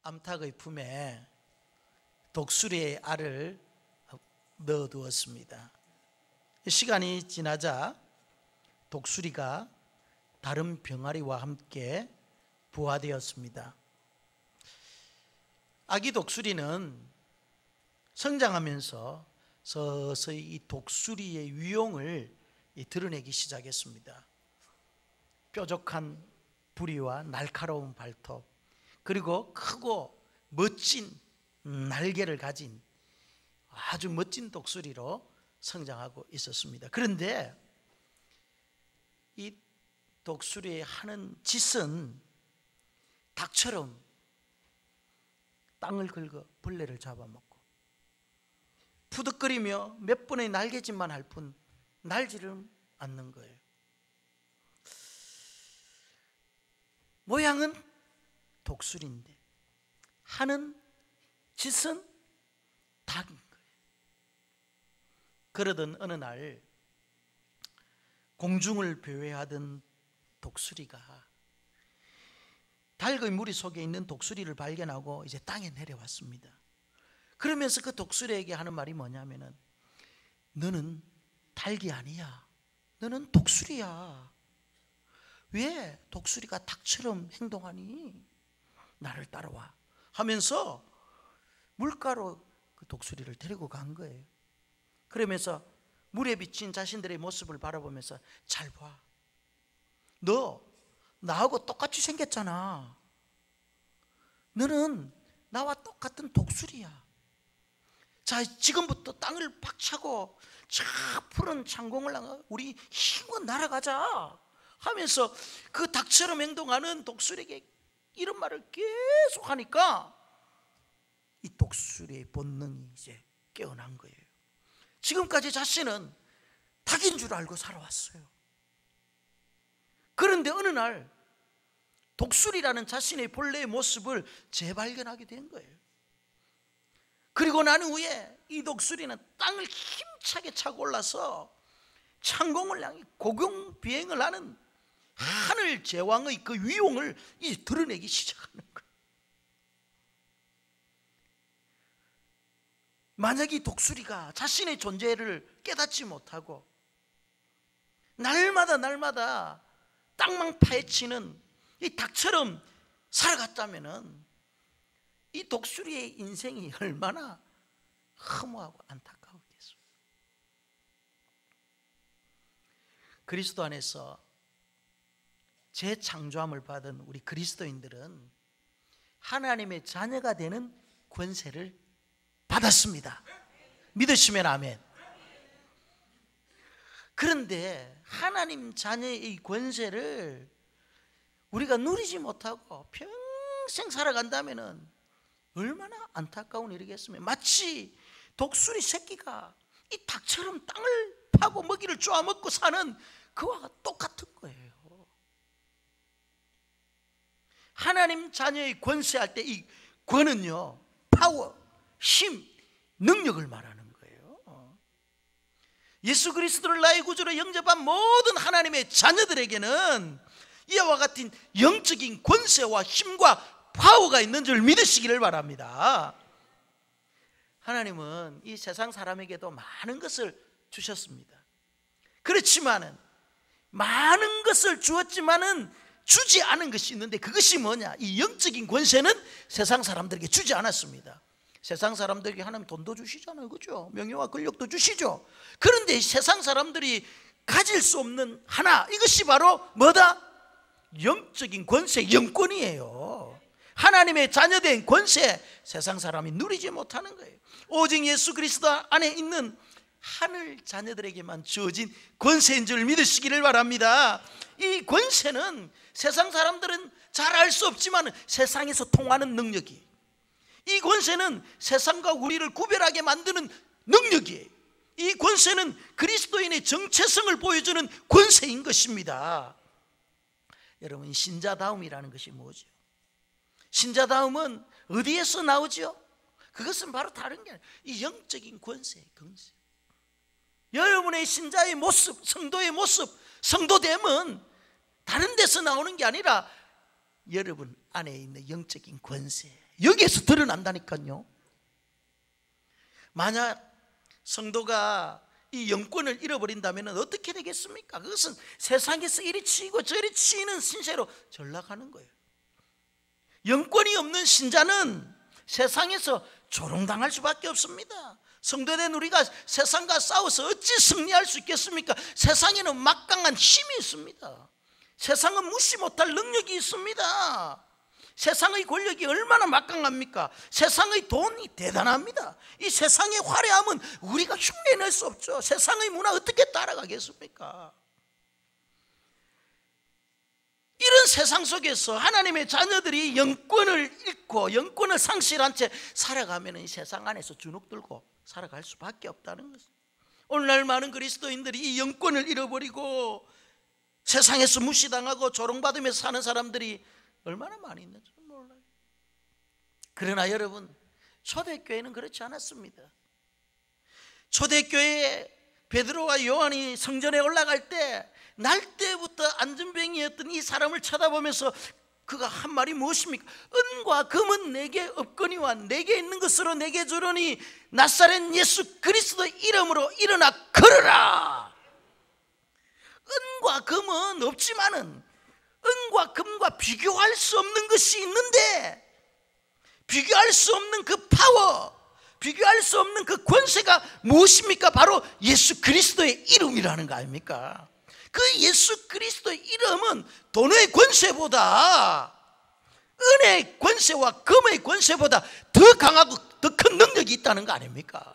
암탉의 품에 독수리의 알을 넣어두었습니다. 시간이 지나자 독수리가 다른 병아리와 함께 부화되었습니다. 아기 독수리는 성장하면서 서서히 이 독수리의 위용을 드러내기 시작했습니다. 뾰족한 부리와 날카로운 발톱, 그리고 크고 멋진 날개를 가진 아주 멋진 독수리로 성장하고 있었습니다. 그런데 이 독수리의 하는 짓은 닭처럼 땅을 긁어 벌레를 잡아먹고 푸득거리며 몇 번의 날개짓만 할 뿐 날지를 않는 거예요. 모양은 독수리인데 하는 짓은 닭인 거예요. 그러던 어느 날 공중을 배회하던 독수리가 닭의 무리 속에 있는 독수리를 발견하고 이제 땅에 내려왔습니다. 그러면서 그 독수리에게 하는 말이 뭐냐면은, 너는 닭이 아니야. 너는 독수리야. 왜 독수리가 닭처럼 행동하니? 나를 따라와 하면서 물가로 그 독수리를 데리고 간 거예요. 그러면서 물에 비친 자신들의 모습을 바라보면서, 잘 봐, 너 나하고 똑같이 생겼잖아. 너는 나와 똑같은 독수리야. 자, 지금부터 땅을 박차고 저 푸른 창공을 향해 우리 힘껏 날아가자 하면서 그 닭처럼 행동하는 독수리에게 이런 말을 계속 하니까 이 독수리의 본능이 이제 깨어난 거예요. 지금까지 자신은 닭인 줄 알고 살아왔어요. 그런데 어느 날 독수리라는 자신의 본래의 모습을 재발견하게 된 거예요. 그리고 난 후에 이 독수리는 땅을 힘차게 차고 올라서 창공을 향해 고공 비행을 하는 하늘 제왕의 그 위용을 이제 드러내기 시작하는 거예요. 만약 이 독수리가 자신의 존재를 깨닫지 못하고 날마다 땅만 파헤치는 이 닭처럼 살아갔다면은 이 독수리의 인생이 얼마나 허무하고 안타까웠겠어요. 그리스도 안에서 재창조함을 받은 우리 그리스도인들은 하나님의 자녀가 되는 권세를 받았습니다. 믿으시면 아멘. 그런데 하나님 자녀의 이 권세를 우리가 누리지 못하고 평생 살아간다면 얼마나 안타까운 일이겠습니까? 마치 독수리 새끼가 이 닭처럼 땅을 파고 먹이를 쪼아먹고 사는 그와 똑같은 거예요. 하나님 자녀의 권세할 때 이 권은요, 파워, 힘, 능력을 말하는 거예요. 예수 그리스도를 나의 구주로 영접한 모든 하나님의 자녀들에게는 이와 같은 영적인 권세와 힘과 파워가 있는 줄 믿으시기를 바랍니다. 하나님은 이 세상 사람에게도 많은 것을 주셨습니다. 그렇지만은 많은 것을 주었지만은 주지 않은 것이 있는데, 그것이 뭐냐? 이 영적인 권세는 세상 사람들에게 주지 않았습니다. 세상 사람들에게 하나님 돈도 주시잖아요, 그죠? 명예와 권력도 주시죠. 그런데 세상 사람들이 가질 수 없는 하나, 이것이 바로 뭐다? 영적인 권세, 영권이에요. 하나님의 자녀된 권세, 세상 사람이 누리지 못하는 거예요. 오직 예수 그리스도 안에 있는 하늘 자녀들에게만 주어진 권세인 줄 믿으시기를 바랍니다. 이 권세는 세상 사람들은 잘 알 수 없지만 세상에서 통하는 능력이, 이 권세는 세상과 우리를 구별하게 만드는 능력이에요. 이 권세는 그리스도인의 정체성을 보여주는 권세인 것입니다. 여러분, 신자다움이라는 것이 뭐죠? 신자다움은 어디에서 나오죠? 그것은 바로 다른 게 아니라 이 영적인 권세의 권세. 여러분의 신자의 모습, 성도의 모습, 성도됨은 다른 데서 나오는 게 아니라 여러분 안에 있는 영적인 권세, 여기에서 드러난다니까요. 만약 성도가 이 영권을 잃어버린다면 어떻게 되겠습니까? 그것은 세상에서 이리 치이고 저리 치이는 신세로 전락하는 거예요. 영권이 없는 신자는 세상에서 조롱당할 수밖에 없습니다. 성도된 우리가 세상과 싸워서 어찌 승리할 수 있겠습니까? 세상에는 막강한 힘이 있습니다. 세상은 무시 못할 능력이 있습니다. 세상의 권력이 얼마나 막강합니까? 세상의 돈이 대단합니다. 이 세상의 화려함은 우리가 흉내낼 수 없죠. 세상의 문화 어떻게 따라가겠습니까? 이런 세상 속에서 하나님의 자녀들이 영권을 잃고 영권을 상실한 채 살아가면 이 세상 안에서 주눅들고 살아갈 수밖에 없다는 것입니다. 오늘날 많은 그리스도인들이 이 영권을 잃어버리고 세상에서 무시당하고 조롱받으면서 사는 사람들이 얼마나 많이 있는지 몰라요. 그러나 여러분, 초대교회는 그렇지 않았습니다. 초대교회에 베드로와 요한이 성전에 올라갈 때 날 때부터 안전뱅이였던 이 사람을 쳐다보면서 그가 한 말이 무엇입니까? 은과 금은 내게 없거니와 내게 있는 것으로 내게 주려니 나사렛 예수 그리스도의 이름으로 일어나 걸어라. 은과 금은 없지만은 은과 금과 비교할 수 없는 것이 있는데, 비교할 수 없는 그 파워, 비교할 수 없는 그 권세가 무엇입니까? 바로 예수 그리스도의 이름이라는 거 아닙니까? 그 예수 그리스도의 이름은 돈의 권세보다, 은혜의 권세와 금의 권세보다 더 강하고 더 큰 능력이 있다는 거 아닙니까?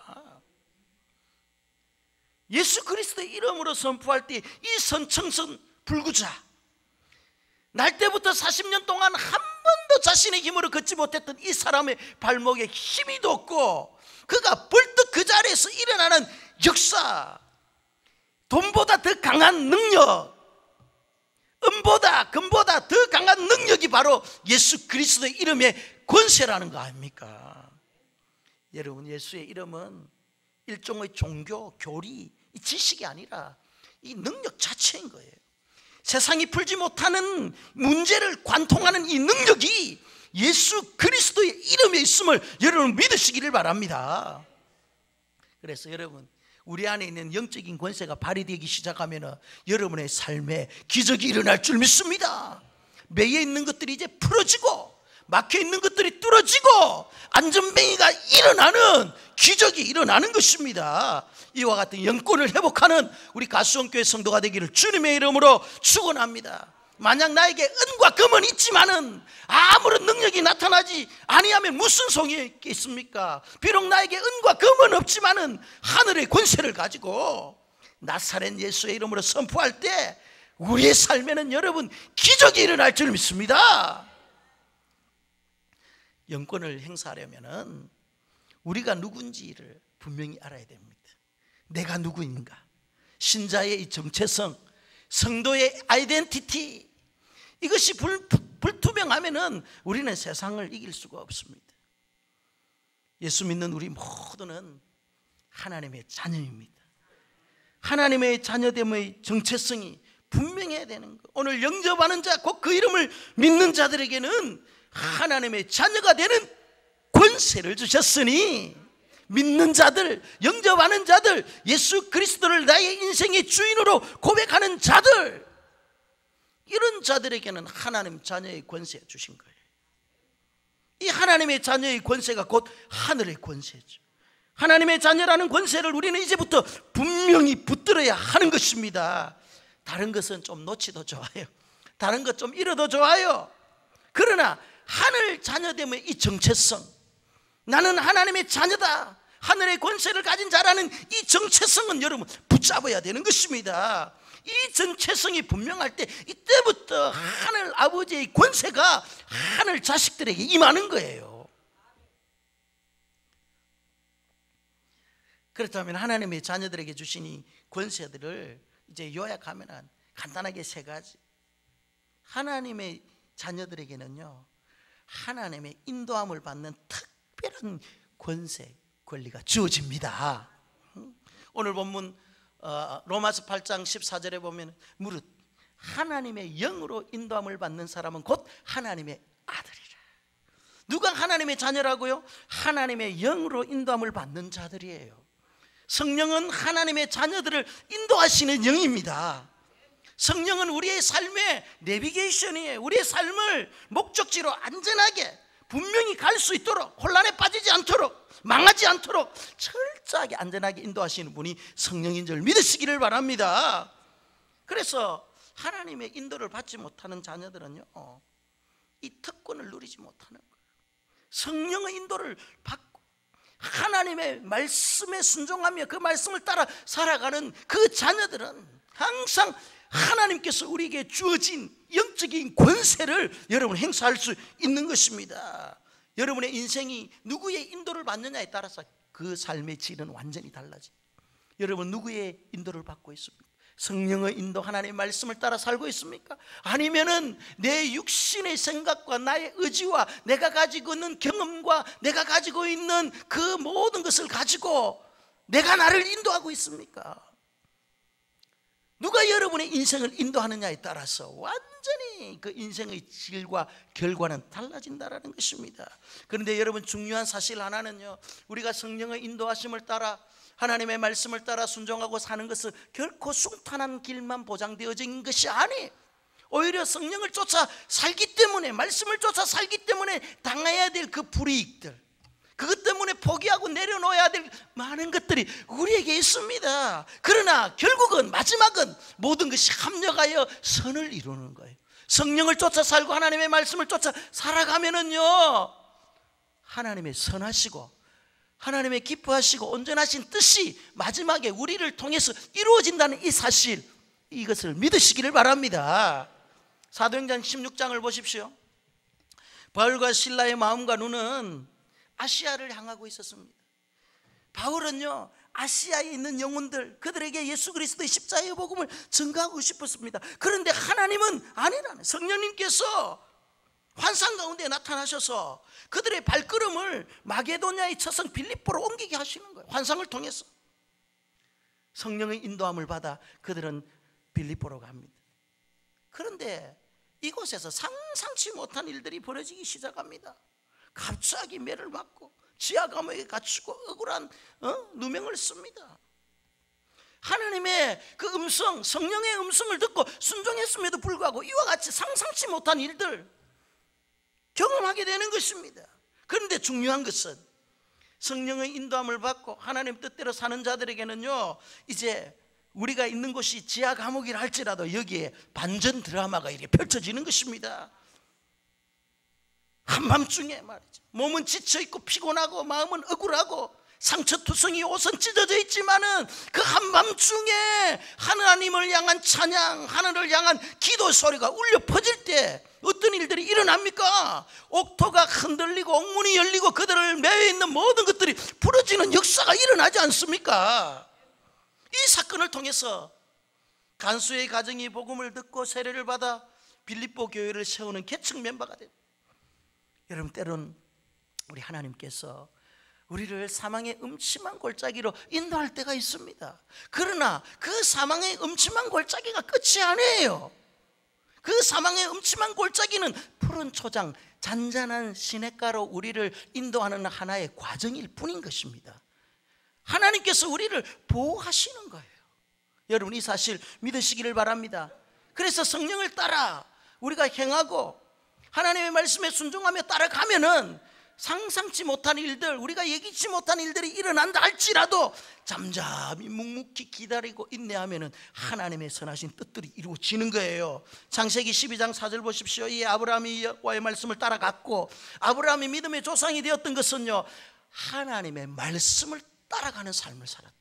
예수 그리스도의 이름으로 선포할 때 이 선청선 불구자, 날 때부터 40년 동안 한 번도 자신의 힘으로 걷지 못했던 이 사람의 발목에 힘이 돋고 그가 벌떡 그 자리에서 일어나는 역사, 돈보다 더 강한 능력, 은보다 금보다 더 강한 능력이 바로 예수 그리스도의 이름의 권세라는 거 아닙니까? 여러분, 예수의 이름은 일종의 종교, 교리, 지식이 아니라 이 능력 자체인 거예요. 세상이 풀지 못하는 문제를 관통하는 이 능력이 예수 그리스도의 이름에 있음을 여러분 믿으시기를 바랍니다. 그래서 여러분, 우리 안에 있는 영적인 권세가 발휘되기 시작하면 여러분의 삶에 기적이 일어날 줄 믿습니다. 매여 있는 것들이 이제 풀어지고 막혀 있는 것들이 뚫어지고 안전뱅이가 일어나는 기적이 일어나는 것입니다. 이와 같은 영권을 회복하는 우리 가수원교회 성도가 되기를 주님의 이름으로 축원합니다. 만약 나에게 은과 금은 있지만은 아무런 능력이 나타나지 아니하면 무슨 소용이 있겠습니까? 비록 나에게 은과 금은 없지만은 하늘의 권세를 가지고 나사렛 예수의 이름으로 선포할 때 우리의 삶에는 여러분 기적이 일어날 줄 믿습니다. 영권을 행사하려면은 우리가 누군지를 분명히 알아야 됩니다. 내가 누구인가? 신자의 이 정체성, 성도의 아이덴티티, 이것이 불투명하면은 우리는 세상을 이길 수가 없습니다. 예수 믿는 우리 모두는 하나님의 자녀입니다. 하나님의 자녀됨의 정체성이 분명해야 되는 것. 오늘 영접하는 자, 곧 그 이름을 믿는 자들에게는 하나님의 자녀가 되는 권세를 주셨으니, 믿는 자들, 영접하는 자들, 예수 그리스도를 나의 인생의 주인으로 고백하는 자들, 이런 자들에게는 하나님 자녀의 권세 주신 거예요. 이 하나님의 자녀의 권세가 곧 하늘의 권세죠. 하나님의 자녀라는 권세를 우리는 이제부터 분명히 붙들어야 하는 것입니다. 다른 것은 좀 놓치도 좋아요. 다른 것 좀 잃어도 좋아요. 그러나 하늘 자녀됨의 이 정체성, 나는 하나님의 자녀다, 하늘의 권세를 가진 자라는 이 정체성은 여러분 붙잡아야 되는 것입니다. 이 정체성이 분명할 때 이때부터 하늘 아버지의 권세가 하늘 자식들에게 임하는 거예요. 그렇다면 하나님의 자녀들에게 주신 이 권세들을 이제 요약하면 간단하게 세 가지. 하나님의 자녀들에게는요, 하나님의 인도함을 받는 특별한 권세, 권리가 주어집니다. 오늘 본문 로마서 8장 14절에 보면 무릇 하나님의 영으로 인도함을 받는 사람은 곧 하나님의 아들이라. 누가 하나님의 자녀라고요? 하나님의 영으로 인도함을 받는 자들이에요. 성령은 하나님의 자녀들을 인도하시는 영입니다. 성령은 우리의 삶의 내비게이션이에요. 우리의 삶을 목적지로 안전하게 분명히 갈 수 있도록, 혼란에 빠지지 않도록, 망하지 않도록 철저하게 안전하게 인도하시는 분이 성령인 줄 믿으시기를 바랍니다. 그래서 하나님의 인도를 받지 못하는 자녀들은요, 이 특권을 누리지 못하는 거예요. 성령의 인도를 받고 하나님의 말씀에 순종하며 그 말씀을 따라 살아가는 그 자녀들은 항상 하나님께서 우리에게 주어진 영적인 권세를 여러분 행사할 수 있는 것입니다. 여러분의 인생이 누구의 인도를 받느냐에 따라서 그 삶의 질은 완전히 달라집니다. 여러분 누구의 인도를 받고 있습니까? 성령의 인도, 하나님의 말씀을 따라 살고 있습니까? 아니면은 내 육신의 생각과 나의 의지와 내가 가지고 있는 경험과 내가 가지고 있는 그 모든 것을 가지고 내가 나를 인도하고 있습니까? 누가 여러분의 인생을 인도하느냐에 따라서 완전히 그 인생의 질과 결과는 달라진다는 것입니다. 그런데 여러분 중요한 사실 하나는요, 우리가 성령의 인도하심을 따라 하나님의 말씀을 따라 순종하고 사는 것은 결코 순탄한 길만 보장되어진 것이 아니에요. 오히려 성령을 쫓아 살기 때문에, 말씀을 쫓아 살기 때문에 당해야 될 그 불이익들, 그것 때문에 포기하고 내려놓아야 될 많은 것들이 우리에게 있습니다. 그러나 결국은, 마지막은 모든 것이 합력하여 선을 이루는 거예요. 성령을 쫓아 살고 하나님의 말씀을 쫓아 살아가면은요, 하나님의 선하시고 하나님의 기뻐하시고 온전하신 뜻이 마지막에 우리를 통해서 이루어진다는 이 사실, 이것을 믿으시기를 바랍니다. 사도행전 16장을 보십시오. 바울과 실라의 마음과 눈은 아시아를 향하고 있었습니다. 바울은요, 아시아에 있는 영혼들, 그들에게 예수 그리스도의 십자가의 복음을 전가하고 싶었습니다. 그런데 하나님은 아니라는, 성령님께서 환상 가운데 나타나셔서 그들의 발걸음을 마게도냐의 처성 빌립보로 옮기게 하시는 거예요. 환상을 통해서 성령의 인도함을 받아 그들은 빌립보로 갑니다. 그런데 이곳에서 상상치 못한 일들이 벌어지기 시작합니다. 갑자기 매를 맞고 지하 감옥에 갇히고 억울한 누명을 씁니다. 하나님의 그 음성, 성령의 음성을 듣고 순종했음에도 불구하고 이와 같이 상상치 못한 일들 경험하게 되는 것입니다. 그런데 중요한 것은 성령의 인도함을 받고 하나님 뜻대로 사는 자들에게는요, 이제 우리가 있는 곳이 지하 감옥이라 할지라도 여기에 반전 드라마가 이렇게 펼쳐지는 것입니다. 한밤중에 말이죠, 몸은 지쳐있고 피곤하고 마음은 억울하고 상처투성이 옷은 찢어져 있지만은 그 한밤중에 하나님을 향한 찬양, 하늘을 향한 기도 소리가 울려 퍼질 때 어떤 일들이 일어납니까? 옥토가 흔들리고 옥문이 열리고 그들을 매여 있는 모든 것들이 부러지는 역사가 일어나지 않습니까? 이 사건을 통해서 간수의 가정이 복음을 듣고 세례를 받아 빌립보 교회를 세우는 계층 멤버가 됩니다. 여러분, 때론 우리 하나님께서 우리를 사망의 음침한 골짜기로 인도할 때가 있습니다. 그러나 그 사망의 음침한 골짜기가 끝이 아니에요. 그 사망의 음침한 골짜기는 푸른 초장, 잔잔한 시냇가로 우리를 인도하는 하나의 과정일 뿐인 것입니다. 하나님께서 우리를 보호하시는 거예요. 여러분, 이 사실 믿으시기를 바랍니다. 그래서 성령을 따라 우리가 행하고 하나님의 말씀에 순종하며 따라가면은 상상치 못한 일들, 우리가 예기치 못한 일들이 일어난다 할지라도 잠잠히 묵묵히 기다리고 인내하면은 하나님의 선하신 뜻들이 이루어지는 거예요. 창세기 12장 4절 보십시오. 이 아브라함이 여호와의 말씀을 따라갔고, 아브라함이 믿음의 조상이 되었던 것은요, 하나님의 말씀을 따라가는 삶을 살았다.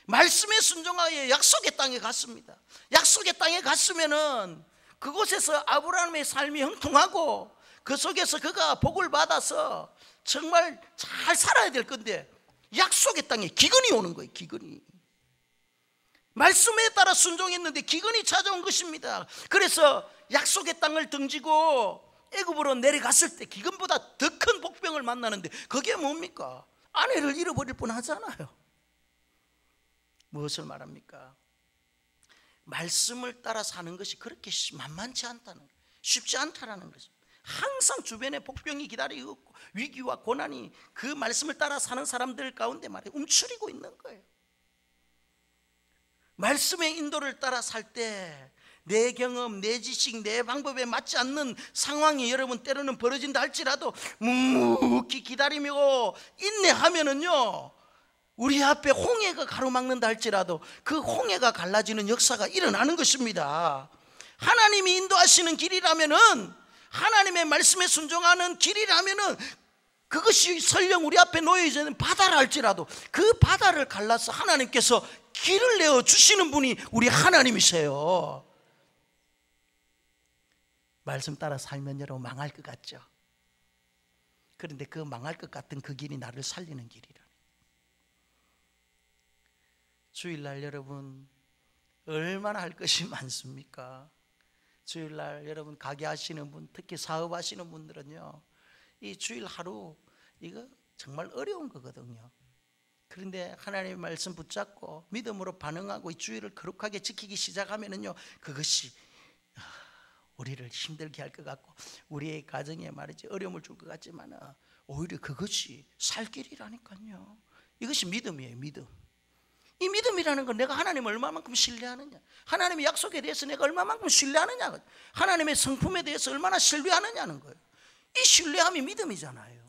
말씀에 순종하여 약속의 땅에 갔습니다. 약속의 땅에 갔으면은 그곳에서 아브라함의 삶이 형통하고 그 속에서 그가 복을 받아서 정말 잘 살아야 될 건데, 약속의 땅에 기근이 오는 거예요. 기근이. 말씀에 따라 순종했는데 기근이 찾아온 것입니다. 그래서 약속의 땅을 등지고 애굽으로 내려갔을 때 기근보다 더 큰 복병을 만나는데, 그게 뭡니까? 아내를 잃어버릴 뻔하잖아요. 무엇을 말합니까? 말씀을 따라 사는 것이 그렇게 만만치 않다는, 쉽지 않다는 것입니다. 항상 주변에 복병이 기다리고 있고 위기와 고난이 그 말씀을 따라 사는 사람들 가운데 말이에요, 움츠리고 있는 거예요. 말씀의 인도를 따라 살 때 내 경험, 내 지식, 내 방법에 맞지 않는 상황이 여러분 때로는 벌어진다 할지라도 묵묵히 기다리며 인내하면은요, 우리 앞에 홍해가 가로막는다 할지라도 그 홍해가 갈라지는 역사가 일어나는 것입니다. 하나님이 인도하시는 길이라면은, 하나님의 말씀에 순종하는 길이라면은, 그것이 설령 우리 앞에 놓여 있는 바다라 할지라도 그 바다를 갈라서 하나님께서 길을 내어 주시는 분이 우리 하나님이세요. 말씀 따라 살면 여러분 망할 것 같죠? 그런데 그 망할 것 같은 그 길이 나를 살리는 길이라. 주일날 여러분 얼마나 할 것이 많습니까? 주일날 여러분 가게 하시는 분, 특히 사업하시는 분들은요, 이 주일 하루 이거 정말 어려운 거거든요. 그런데 하나님의 말씀 붙잡고 믿음으로 반응하고 이 주일을 거룩하게 지키기 시작하면은요, 그것이 우리를 힘들게 할 것 같고 우리의 가정에 말이지 어려움을 줄 것 같지만 오히려 그것이 살 길이라니까요. 이것이 믿음이에요. 믿음. 이 믿음이라는 건 내가 하나님을 얼마만큼 신뢰하느냐, 하나님의 약속에 대해서 내가 얼마만큼 신뢰하느냐, 하나님의 성품에 대해서 얼마나 신뢰하느냐는 거예요. 이 신뢰함이 믿음이잖아요.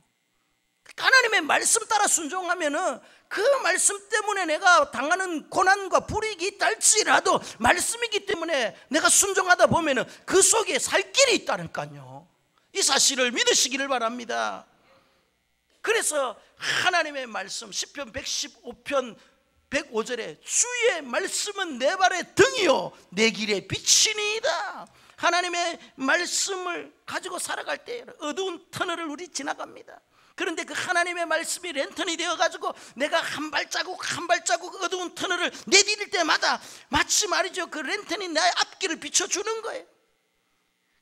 하나님의 말씀 따라 순종하면은 그 말씀 때문에 내가 당하는 고난과 불이익이 있다 할지라도 말씀이기 때문에 내가 순종하다 보면은 그 속에 살 길이 있다니까요. 이 사실을 믿으시기를 바랍니다. 그래서 하나님의 말씀 시편 115편 105절에 주의 말씀은 내 발의 등이요 내 길의 빛이니이다. 하나님의 말씀을 가지고 살아갈 때 어두운 터널을 우리 지나갑니다. 그런데 그 하나님의 말씀이 랜턴이 되어가지고 내가 한 발자국 한 발자국 어두운 터널을 내디딜 때마다 마치 말이죠, 그 랜턴이 나의 앞길을 비춰주는 거예요.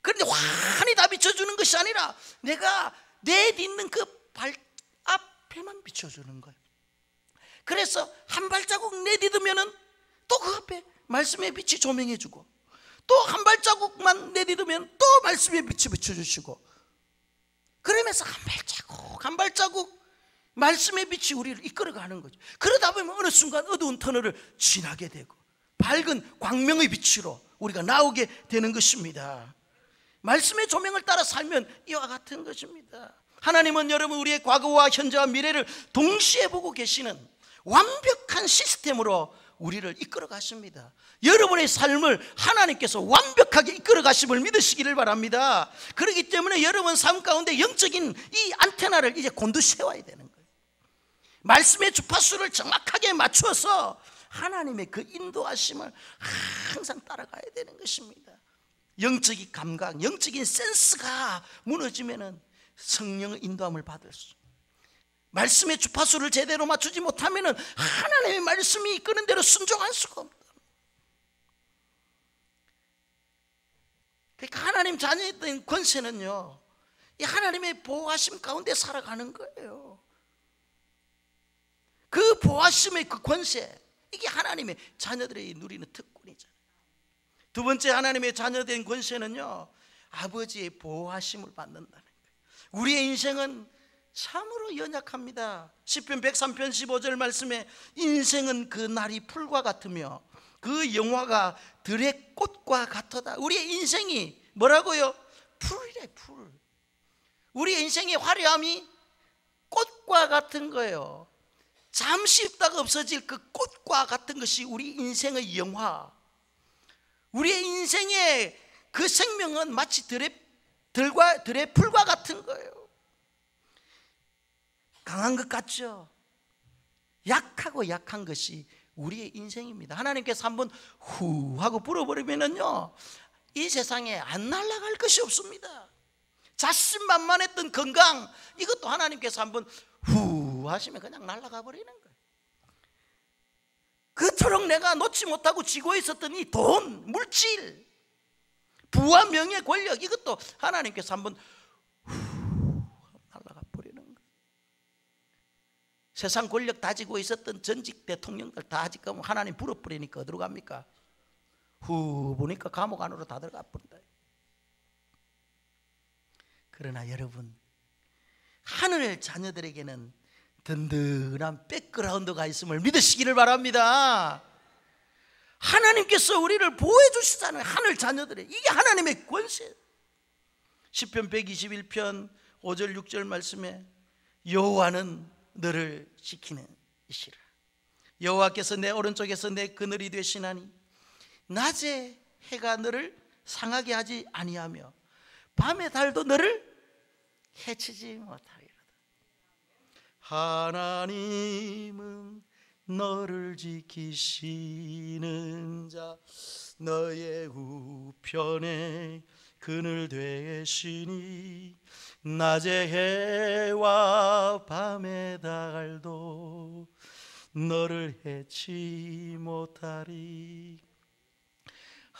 그런데 환히 다 비춰주는 것이 아니라 내가 내딛는 그 발 앞에만 비춰주는 거예요. 그래서 한 발자국 내딛으면은 또 그 앞에 말씀의 빛이 조명해주고, 또 한 발자국만 내딛으면 또 말씀의 빛이 비춰주시고, 그러면서 한 발자국 한 발자국 말씀의 빛이 우리를 이끌어가는 거죠. 그러다 보면 어느 순간 어두운 터널을 지나게 되고 밝은 광명의 빛으로 우리가 나오게 되는 것입니다. 말씀의 조명을 따라 살면 이와 같은 것입니다. 하나님은 여러분 우리의 과거와 현재와 미래를 동시에 보고 계시는 완벽한 시스템으로 우리를 이끌어 가십니다. 여러분의 삶을 하나님께서 완벽하게 이끌어 가심을 믿으시기를 바랍니다. 그렇기 때문에 여러분 삶 가운데 영적인 이 안테나를 이제 곤두세워야 되는 거예요. 말씀의 주파수를 정확하게 맞추어서 하나님의 그 인도하심을 항상 따라가야 되는 것입니다. 영적인 감각, 영적인 센스가 무너지면은 성령의 인도함을 받을 수, 말씀의 주파수를 제대로 맞추지 못하면 하나님의 말씀이 이끄는 대로 순종할 수가 없다. 그러니까 하나님 자녀였던 권세는요, 이 하나님의 보호하심 가운데 살아가는 거예요. 그 보호하심의 그 권세, 이게 하나님의 자녀들이 누리는 특권이잖아요. 두 번째 하나님의 자녀된 권세는요, 아버지의 보호하심을 받는다는 거예요. 우리의 인생은 참으로 연약합니다. 시편 103편 15절 말씀에 인생은 그 날이 풀과 같으며 그 영화가 들의 꽃과 같도다. 우리의 인생이 뭐라고요? 풀이래, 풀. 우리의 인생의 화려함이 꽃과 같은 거예요. 잠시 있다가 없어질 그 꽃과 같은 것이 우리 인생의 영화. 우리의 인생의 그 생명은 마치 들의 풀과 같은 거예요. 강한 것 같죠? 약하고 약한 것이 우리의 인생입니다. 하나님께서 한번 후 하고 불어버리면은요, 이 세상에 안 날아갈 것이 없습니다. 자신만만했던 건강, 이것도 하나님께서 한번 후 하시면 그냥 날아가 버리는 거예요. 그토록 내가 놓지 못하고 쥐고 있었던 이 돈, 물질, 부와 명예, 권력, 이것도 하나님께서 한번 후 날아가 버리는 거예요. 세상 권력 다지고 있었던 전직 대통령들 다 지금 하나님 불어버리니까 어디로 갑니까? 후 보니까 감옥 안으로 다 들어가 버린다. 그러나 여러분, 하늘 자녀들에게는 든든한 백그라운드가 있음을 믿으시기를 바랍니다. 하나님께서 우리를 보호해 주시잖아요. 하늘 자녀들의, 이게 하나님의 권세. 시편 121편 5절 6절 말씀에 여호와는 너를 지키는 이시라. 여호와께서 내 오른쪽에서 내 그늘이 되시나니 낮에 해가 너를 상하게 하지 아니하며 밤의 달도 너를 해치지 못하리로다. 하나님은 너를 지키시는 자, 너의 우편에 그늘 되시니 낮의 해와 밤의 달도 너를 해치 못하리.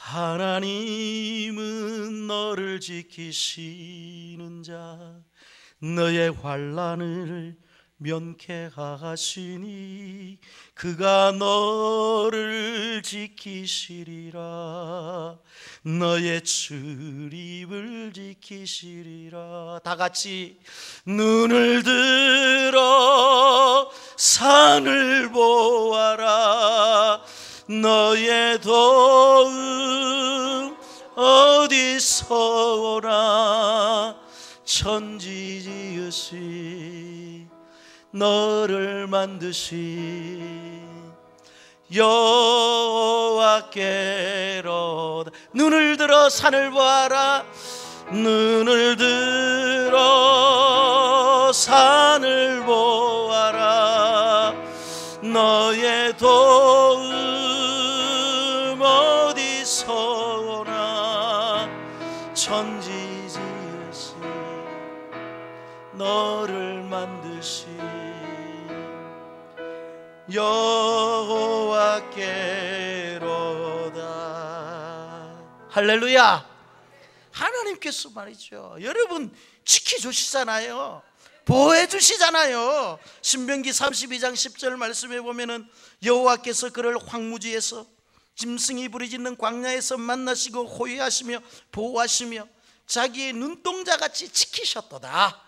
하나님은 너를 지키시는 자, 너의 환난을 면케하시니 그가 너를 지키시리라. 너의 출입을 지키시리라. 다 같이 눈을 들어 산을 보아라. 너의 도움 어디서 오나. 천지 지으시 너를 만드신 여호와께로다. 눈을 들어 산을 보아라. 눈을 들어 산을 보아라. 너의 도움 어디서 오나. 천지 지으신 너를 만드신 여호와께로다. 할렐루야. 하나님께서 말이죠, 여러분 지켜주시잖아요. 보호해 주시잖아요. 신명기 32장 10절 말씀에 보면은 여호와께서 그를 황무지에서 짐승이 부르짖는 광야에서 만나시고 호위하시며 보호하시며 자기의 눈동자같이 지키셨도다.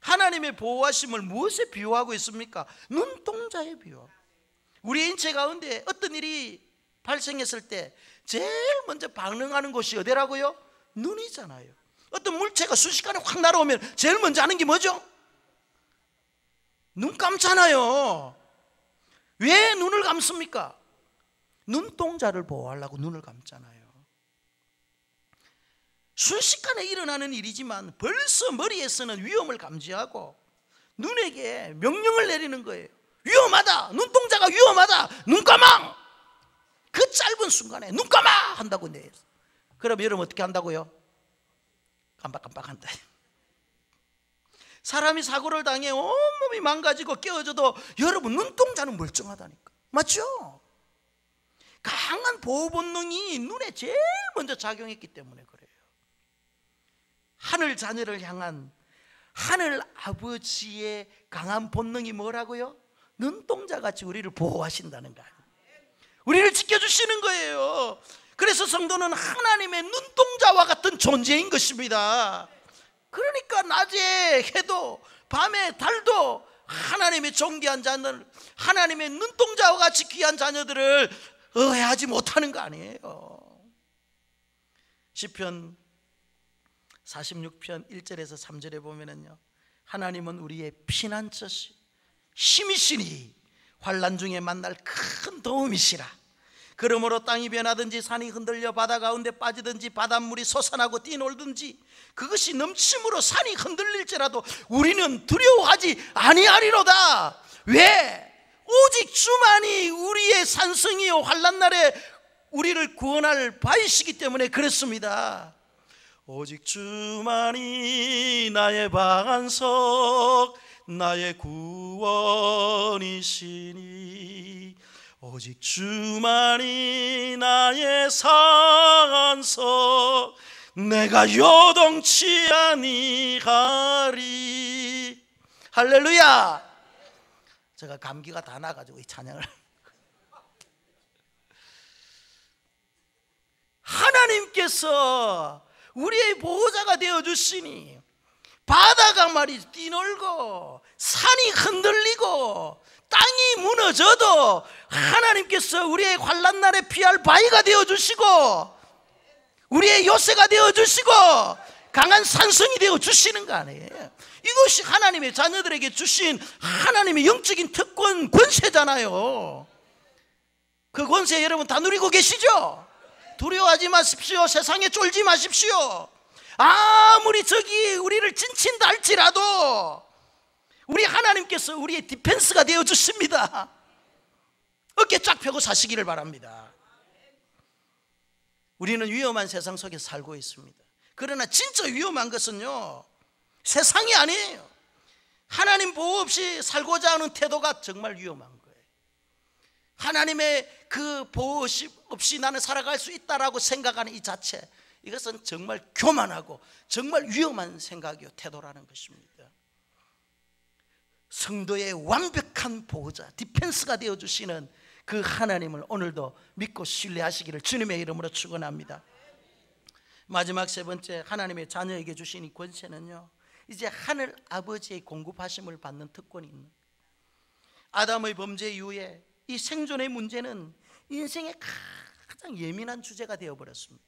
하나님의 보호하심을 무엇에 비유하고 있습니까? 눈동자에 비유. 우리 인체 가운데 어떤 일이 발생했을 때 제일 먼저 반응하는 곳이 어디라고요? 눈이잖아요. 어떤 물체가 순식간에 확 날아오면 제일 먼저 하는 게 뭐죠? 눈 감잖아요. 왜 눈을 감습니까? 눈동자를 보호하려고 눈을 감잖아요. 순식간에 일어나는 일이지만 벌써 머리에서는 위험을 감지하고 눈에게 명령을 내리는 거예요. 위험하다, 눈동자가 위험하다, 눈 감아. 그 짧은 순간에 눈 감아 한다고 내요. 그럼 여러분 어떻게 한다고요? 깜빡깜빡한다. 사람이 사고를 당해 온몸이 망가지고 깨어져도 여러분 눈동자는 멀쩡하다니까. 맞죠? 강한 보호 본능이 눈에 제일 먼저 작용했기 때문에 그래요. 하늘 자녀를 향한 하늘 아버지의 강한 본능이 뭐라고요? 눈동자같이 우리를 보호하신다는 거예요. 우리를 지켜주시는 거예요. 그래서 성도는 하나님의 눈동자와 같은 존재인 것입니다. 그러니까 낮에 해도 밤에 달도 하나님의 존귀한 자녀들, 하나님의 눈동자와 같이 귀한 자녀들을 의해하지 못하는 거 아니에요. 시편 46편 1절에서 3절에 보면은요, 하나님은 우리의 피난처시 힘이시니 환난 중에 만날 큰 도움이시라. 그러므로 땅이 변하든지 산이 흔들려 바다 가운데 빠지든지 바닷물이 솟아나고 뛰놀든지 그것이 넘침으로 산이 흔들릴지라도 우리는 두려워하지 아니하리로다. 왜? 오직 주만이 우리의 산성이요 환난 날에 우리를 구원할 바이시기 때문에 그렇습니다. 오직 주만이 나의 반석 나의 구원이시니 오직 주만이 나의 산석 내가 요동치 아니하리. 할렐루야. 제가 감기가 다 나가지고 이 찬양을 하나님께서 우리의 보호자가 되어주시니 바다가 말이 뛰놀고 산이 흔들리고 땅이 무너져도 하나님께서 우리의 환난 날에 피할 바위가 되어주시고 우리의 요새가 되어주시고 강한 산성이 되어주시는 거 아니에요. 이것이 하나님의 자녀들에게 주신 하나님의 영적인 특권 권세잖아요. 그 권세 여러분 다 누리고 계시죠? 두려워하지 마십시오. 세상에 쫄지 마십시오. 아무리 적이 우리를 진친다 할지라도 우리 하나님께서 우리의 디펜스가 되어주십니다. 어깨 쫙 펴고 사시기를 바랍니다. 우리는 위험한 세상 속에 살고 있습니다. 그러나 진짜 위험한 것은요, 세상이 아니에요. 하나님 보호 없이 살고자 하는 태도가 정말 위험한 거예요. 하나님의 그 보호 없이 나는 살아갈 수 있다라고 생각하는 이 자체, 이것은 정말 교만하고 정말 위험한 생각이요 태도라는 것입니다. 성도의 완벽한 보호자, 디펜스가 되어주시는 그 하나님을 오늘도 믿고 신뢰하시기를 주님의 이름으로 축원합니다. 마지막 세 번째, 하나님의 자녀에게 주신 이 권세는요, 이제 하늘 아버지의 공급하심을 받는 특권이 있는 거예요. 아담의 범죄 이후에 이 생존의 문제는 인생의 가장 예민한 주제가 되어버렸습니다.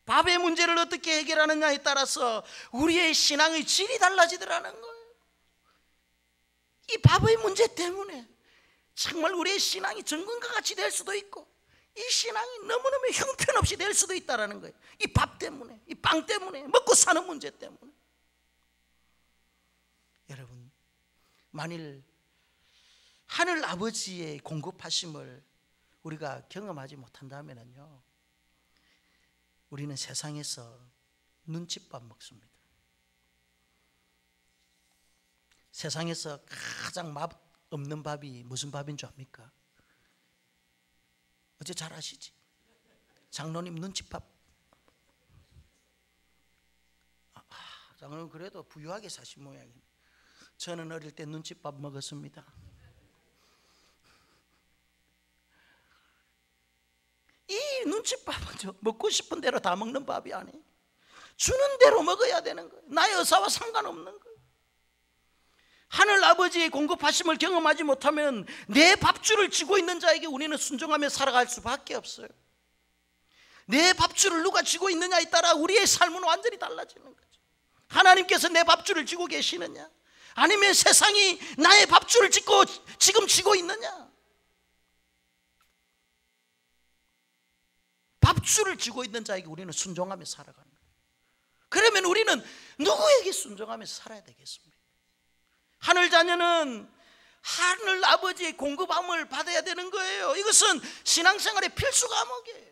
밥의 문제를 어떻게 해결하느냐에 따라서 우리의 신앙의 질이 달라지더라는 거예요. 이 밥의 문제 때문에 정말 우리의 신앙이 정금과 같이 될 수도 있고 이 신앙이 너무너무 형편없이 될 수도 있다는 거예요. 이 밥 때문에, 이 빵 때문에, 먹고 사는 문제 때문에. 여러분, 만일 하늘 아버지의 공급하심을 우리가 경험하지 못한다면요, 우리는 세상에서 눈칫밥 먹습니다. 세상에서 가장 맛 없는 밥이 무슨 밥인 줄 압니까? 어째 잘 아시지? 장로님 눈칫밥. 장로님 그래도 부유하게 사신 모양이네. 저는 어릴 때 눈칫밥 먹었습니다. 이 눈칫밥은 먹고 싶은 대로 다 먹는 밥이 아니에요. 주는 대로 먹어야 되는 거예요. 나의 의사와 상관없는 거예요. 하늘 아버지의 공급하심을 경험하지 못하면 내 밥줄을 쥐고 있는 자에게 우리는 순종하며 살아갈 수밖에 없어요. 내 밥줄을 누가 쥐고 있느냐에 따라 우리의 삶은 완전히 달라지는 거죠. 하나님께서 내 밥줄을 쥐고 계시느냐, 아니면 세상이 나의 밥줄을 지금 쥐고 있느냐. 밥줄을 쥐고 있는 자에게 우리는 순종하며 살아가는 거예요. 그러면 우리는 누구에게 순종하면서 살아야 되겠습니까? 하늘 자녀는 하늘 아버지의 공급함을 받아야 되는 거예요. 이것은 신앙생활의 필수 과목이에요.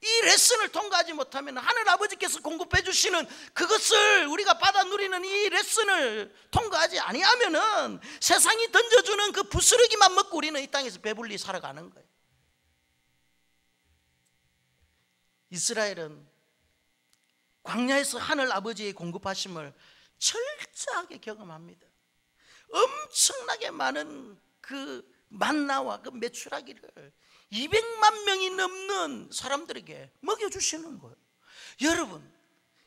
이 레슨을 통과하지 못하면 하늘 아버지께서 공급해 주시는 그것을 우리가 받아 누리는 이 레슨을 통과하지 아니하면은 세상이 던져주는 그 부스러기만 먹고 우리는 이 땅에서 배불리 살아가는 거예요. 이스라엘은 광야에서 하늘 아버지의 공급하심을 철저하게 경험합니다. 엄청나게 많은 그 만나와 그 메추라기를 200만 명이 넘는 사람들에게 먹여주시는 거예요. 여러분,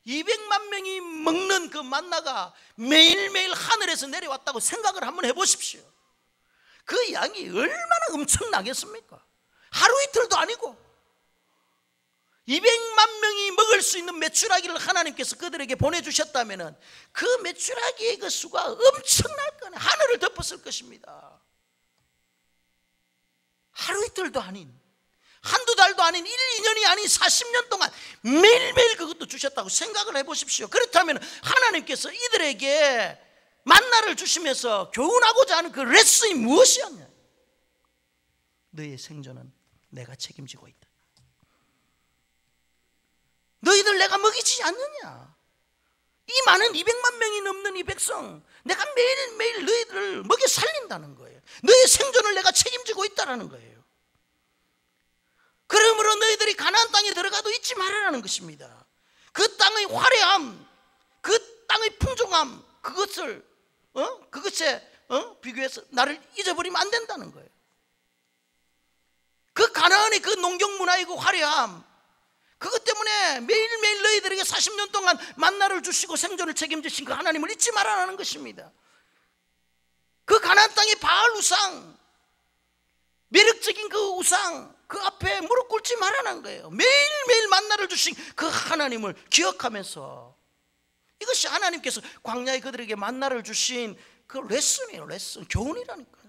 200만 명이 먹는 그 만나가 매일매일 하늘에서 내려왔다고 생각을 한번 해보십시오. 그 양이 얼마나 엄청나겠습니까? 하루 이틀도 아니고 200만 명이 먹을 수 있는 메추라기를 하나님께서 그들에게 보내주셨다면 그 메추라기의 그 수가 엄청날 거네. 하늘을 덮었을 것입니다. 하루 이틀도 아닌, 한두 달도 아닌, 1, 2년이 아닌 40년 동안 매일매일 그것도 주셨다고 생각을 해보십시오. 그렇다면 하나님께서 이들에게 만나를 주시면서 교훈하고자 하는 그 레슨이 무엇이었냐? 너의 생존은 내가 책임지고 있다. 너희들 내가 먹이지 않느냐? 이 많은 200만 명이 넘는 이 백성, 내가 매일매일 너희들을 먹여 살린다는 거예요. 너희의 생존을 내가 책임지고 있다는 거예요. 그러므로 너희들이 가나안 땅에 들어가도 잊지 말아라는 것입니다. 그 땅의 화려함, 그 땅의 풍족함, 그것에 비교해서 나를 잊어버리면 안 된다는 거예요. 그 가나안의 그 농경 문화의 그 화려함, 그것 때문에 매일매일 너희들에게 40년 동안 만나를 주시고 생존을 책임지신 그 하나님을 잊지 말아라는 것입니다. 그 가나안 땅의 바알 우상, 매력적인 그 우상, 그 앞에 무릎 꿇지 말아라는 거예요. 매일매일 만나를 주신 그 하나님을 기억하면서, 이것이 하나님께서 광야에 그들에게 만나를 주신 그 레슨이에요. 레슨, 교훈이라니까요.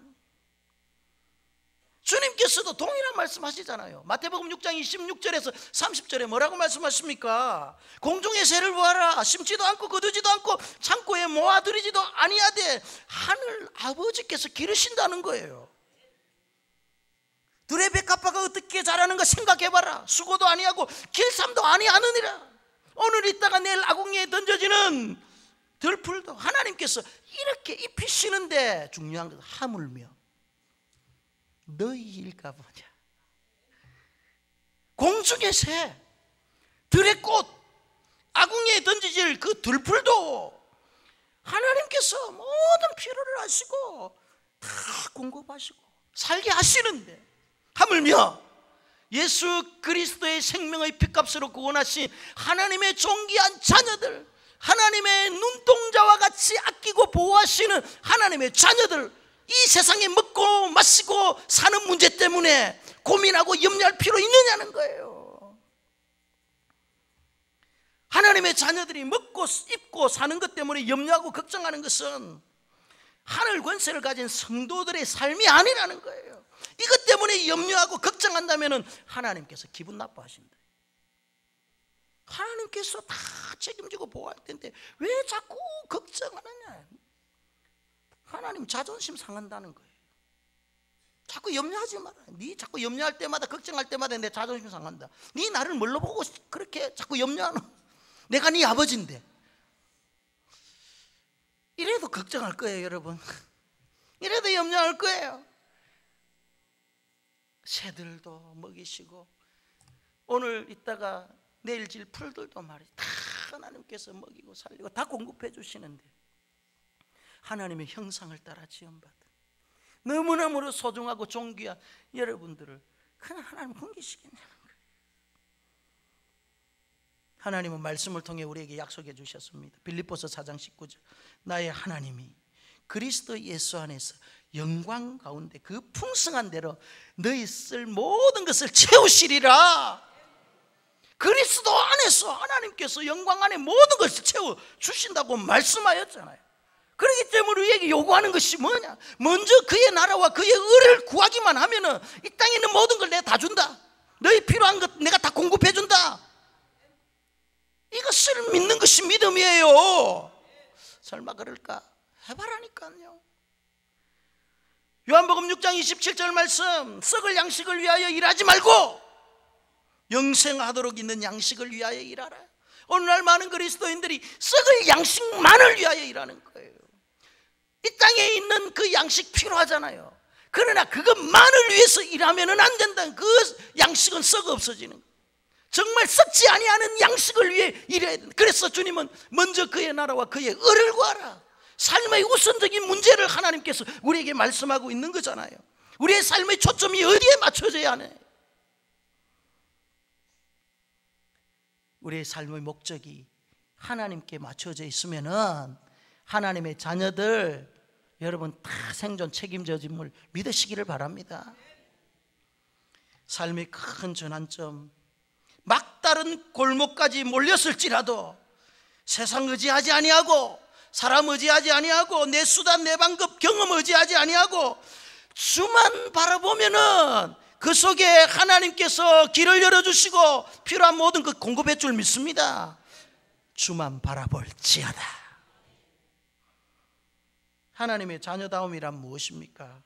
주님께서도 동일한 말씀하시잖아요. 마태복음 6장 26절에서 30절에 뭐라고 말씀하십니까? 공중의 새를 보아라. 심지도 않고 거두지도 않고 창고에 모아들이지도 아니하되 하늘 아버지께서 기르신다는 거예요. 들의 백합화가 어떻게 자라는가 생각해봐라. 수고도 아니하고 길쌈도 아니하느니라. 오늘 있다가 내일 아궁이에 던져지는 들풀도 하나님께서 이렇게 입히시는데, 중요한 건 하물며 너희일까 보냐. 공중의 새, 들의 꽃, 아궁이에 던지질 그 들풀도 하나님께서 모든 필요를 아시고 다 공급하시고 살게 하시는데, 하물며 예수 그리스도의 생명의 피값으로 구원하신 하나님의 존귀한 자녀들, 하나님의 눈동자와 같이 아끼고 보호하시는 하나님의 자녀들, 이 세상에 먹고 마시고 사는 문제 때문에 고민하고 염려할 필요 있느냐는 거예요. 하나님의 자녀들이 먹고 입고 사는 것 때문에 염려하고 걱정하는 것은 하늘 권세를 가진 성도들의 삶이 아니라는 거예요. 이것 때문에 염려하고 걱정한다면 하나님께서 기분 나빠하신다. 하나님께서 다 책임지고 보호할 텐데 왜 자꾸 걱정하느냐. 하나님 자존심 상한다는 거예요. 자꾸 염려하지 마라. 네 자꾸 염려할 때마다, 걱정할 때마다 내 자존심 상한다. 네 나를 뭘로 보고 그렇게 자꾸 염려하노? 내가 네 아버지인데. 이래도 걱정할 거예요, 여러분. 이래도 염려할 거예요. 새들도 먹이시고 오늘 있다가 내일 질 풀들도 말이죠. 다 하나님께서 먹이고 살리고 다 공급해 주시는데, 하나님의 형상을 따라 지음받은 너무너무 소중하고 존귀한 여러분들을 그냥 하나님 숨기시겠냐는 거예요. 하나님은 말씀을 통해 우리에게 약속해 주셨습니다. 빌립보서 4장 19절, 나의 하나님이 그리스도 예수 안에서 영광 가운데 그 풍성한 대로 너희 쓸 모든 것을 채우시리라. 그리스도 안에서 하나님께서 영광 안에 모든 것을 채워주신다고 말씀하였잖아요. 그렇기 때문에 우리에게 요구하는 것이 뭐냐? 먼저 그의 나라와 그의 의를 구하기만 하면은 이 땅에 있는 모든 걸 내가 다 준다. 너희 필요한 것 내가 다 공급해 준다. 이것을 믿는 것이 믿음이에요. 설마 그럴까? 해봐라니까요. 요한복음 6장 27절 말씀, 썩을 양식을 위하여 일하지 말고 영생하도록 있는 양식을 위하여 일하라. 오늘날 많은 그리스도인들이 썩을 양식만을 위하여 일하는 거예요. 이 땅에 있는 그 양식 필요하잖아요. 그러나 그것만을 위해서 일하면 안 된다. 그 양식은 썩어 없어지는 거예요. 정말 썩지 아니하는 양식을 위해 일해야 된다. 그래서 주님은 먼저 그의 나라와 그의 의를 구하라. 삶의 우선적인 문제를 하나님께서 우리에게 말씀하고 있는 거잖아요. 우리의 삶의 초점이 어디에 맞춰져야 하네. 우리의 삶의 목적이 하나님께 맞춰져 있으면은 하나님의 자녀들 여러분 다 생존 책임져짐을 믿으시기를 바랍니다. 삶의 큰 전환점, 막다른 골목까지 몰렸을지라도 세상 의지하지 아니하고 사람 의지하지 아니하고 내 수단 내 방법 경험 의지하지 아니하고 주만 바라보면은 그 속에 하나님께서 길을 열어주시고 필요한 모든 것 공급해 줄 믿습니다. 주만 바라볼지어다. 하나님의 자녀다움이란 무엇입니까?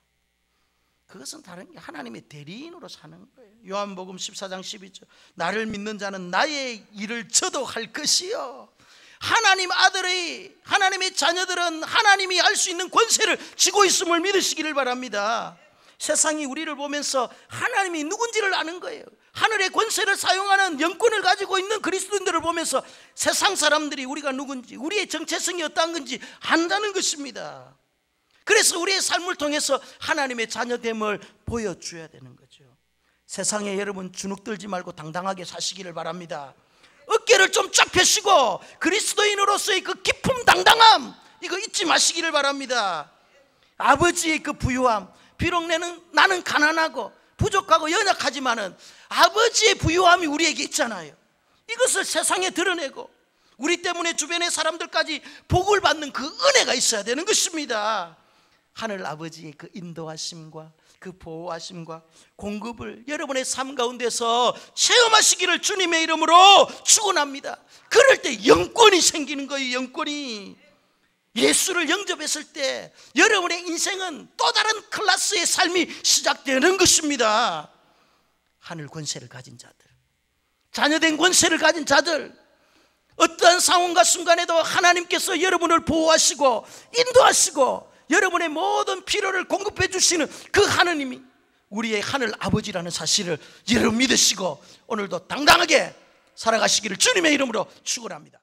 그것은 다른 게 하나님의 대리인으로 사는 거예요. 요한복음 14장 12절, 나를 믿는 자는 나의 일을 저도 할 것이요. 하나님 아들의, 하나님의 자녀들은 하나님이 할 수 있는 권세를 쥐고 있음을 믿으시기를 바랍니다. 세상이 우리를 보면서 하나님이 누군지를 아는 거예요. 하늘의 권세를 사용하는 영권을 가지고 있는 그리스도인들을 보면서 세상 사람들이 우리가 누군지, 우리의 정체성이 어떠한 건지 안다는 것입니다. 그래서 우리의 삶을 통해서 하나님의 자녀됨을 보여줘야 되는 거죠. 세상에 여러분 주눅 들지 말고 당당하게 사시기를 바랍니다. 어깨를 좀 쫙 펴시고 그리스도인으로서의 그 기품 당당함 이거 잊지 마시기를 바랍니다. 아버지의 그 부유함, 비록 나는 가난하고 부족하고 연약하지만은 아버지의 부유함이 우리에게 있잖아요. 이것을 세상에 드러내고 우리 때문에 주변의 사람들까지 복을 받는 그 은혜가 있어야 되는 것입니다. 하늘 아버지의 그 인도하심과 그 보호하심과 공급을 여러분의 삶 가운데서 체험하시기를 주님의 이름으로 축원합니다. 그럴 때 영권이 생기는 거예요. 영권이. 예수를 영접했을 때 여러분의 인생은 또 다른 클래스의 삶이 시작되는 것입니다. 하늘 권세를 가진 자들, 자녀된 권세를 가진 자들, 어떠한 상황과 순간에도 하나님께서 여러분을 보호하시고 인도하시고 여러분의 모든 필요를 공급해 주시는 그 하느님이 우리의 하늘 아버지라는 사실을 여러분 믿으시고 오늘도 당당하게 살아가시기를 주님의 이름으로 축원합니다.